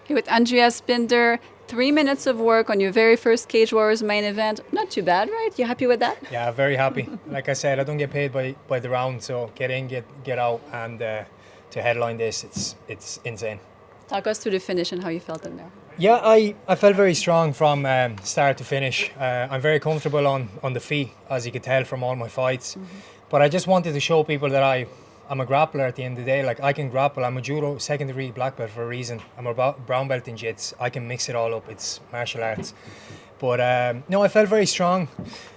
Okay, with Andreas Binder, 3 minutes of work on your very first Cage Warriors main event. Not too bad, right? You happy with that? Yeah, very happy. Like I said, I don't get paid by the round, so get in, get out, and to headline this, it's insane. Talk us through the finish and how you felt in there. Yeah, I felt very strong from start to finish. I'm very comfortable on the feet, as you could tell from all my fights. But I just wanted to show people that I'm a grappler at the end of the day. Like, I can grapple. I'm a judo second degree black belt for a reason. I'm a brown belt in jits. I can mix it all up. It's martial arts. But no, I felt very strong.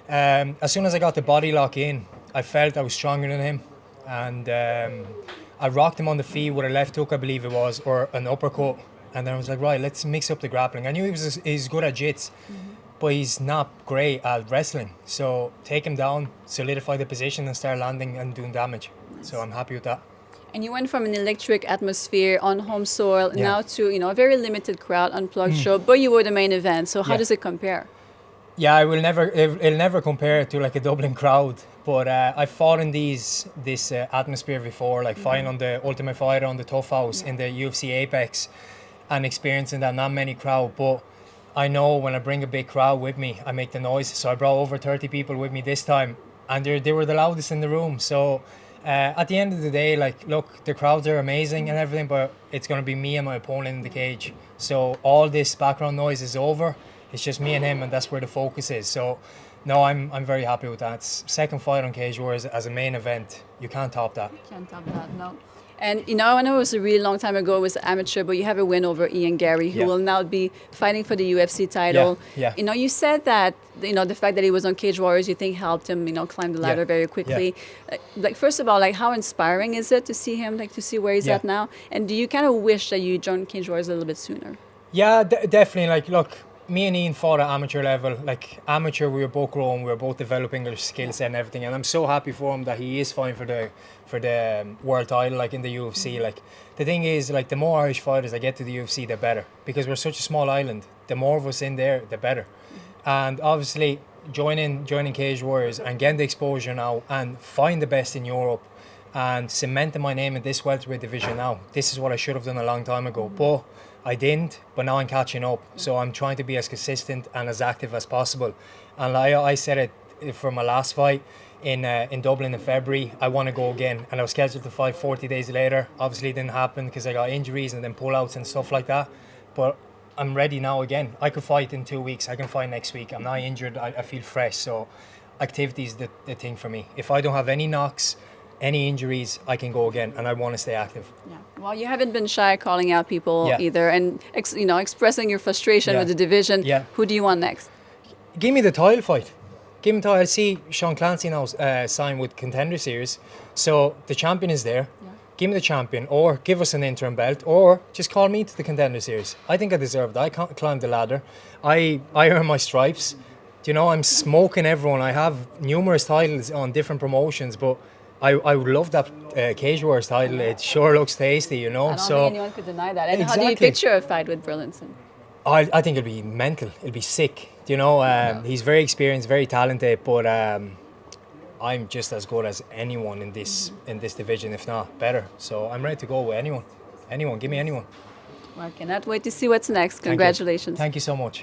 As soon as I got the body lock in, I felt I was stronger than him. And I rocked him on the feet with a left hook, I believe it was, or an uppercut. And then I was like, right, let's mix up the grappling. I knew he's good at jits, but he's not great at wrestling. So take him down, solidify the position, and start landing and doing damage. So I'm happy with that. And you went from an electric atmosphere on home soil Yeah. now to a very limited crowd, unplugged show, but you were the main event. So how Yeah. does it compare? Yeah, it'll never compare to like a Dublin crowd. But I fought in this atmosphere before, like fighting on the Ultimate Fighter, on the Tough House, in the UFC Apex, and experiencing that not many crowd. But I know when I bring a big crowd with me, I make the noise. So I brought over 30 people with me this time, and they were the loudest in the room. So at the end of the day, like, look, the crowds are amazing and everything, but it's going to be me and my opponent in the cage. So all this background noise is over. It's just me and him, and that's where the focus is. So no, I'm very happy with that. It's second fight on Cage Wars as a main event. You can't top that. Can't top that, no. And I know it was a really long time ago, it was amateur, but you have a win over Ian Gary, who Yeah. will now be fighting for the UFC title. Yeah. You said that, the fact that he was on Cage Warriors, you think helped him, climb the ladder Yeah. very quickly. Like, first of all, like, how inspiring is it to see him, like, to see where he's Yeah. at now? And do you kind of wish that you joined Cage Warriors a little bit sooner? Yeah, definitely. Like, look, me and Ian fought at amateur level. Like, amateur, we were both growing, we were both developing our skill set and everything. And I'm so happy for him that he is fighting for the world title, like in the UFC. Like, the thing is, like, the more Irish fighters that get to the UFC, the better, because we're such a small island. The more of us in there, the better. And obviously, joining Cage Warriors and getting the exposure now and find the best in Europe and cementing my name in this welterweight division now. This is what I should have done a long time ago, but I didn't. But now I'm catching up, so I'm trying to be as consistent and as active as possible. And I said it for my last fight in Dublin in February. I want to go again, and I was scheduled to fight 40 days later. Obviously, it didn't happen because I got injuries and then pullouts and stuff like that. But I'm ready now again. I could fight in 2 weeks. I can fight next week. I'm not injured. I feel fresh. So activity is the thing for me. If I don't have any knocks, any injuries, I can go again, and I want to stay active. Yeah. Well, you haven't been shy calling out people Yeah. either, and expressing your frustration Yeah. with the division. Yeah. Who do you want next? Give me the title fight. Give me the title. I see Sean Clancy now signed with Contender Series, so the champion is there. Yeah. Give me the champion, or give us an interim belt, or just call me to the Contender Series. I think I deserve that. I can't climb the ladder. I earn my stripes. I'm smoking everyone. I have numerous titles on different promotions, but I would love that Cage Wars title. It sure looks tasty, I don't So think anyone could deny that. And how do you Exactly. picture a fight with Brillinson? I think it'll be mental. It'll be sick. He's very experienced, very talented, but I'm just as good as anyone in this division, if not better. So I'm ready to go with anyone. Anyone, give me anyone. Well, I cannot wait to see what's next. Thank you. Congratulations. Thank you so much.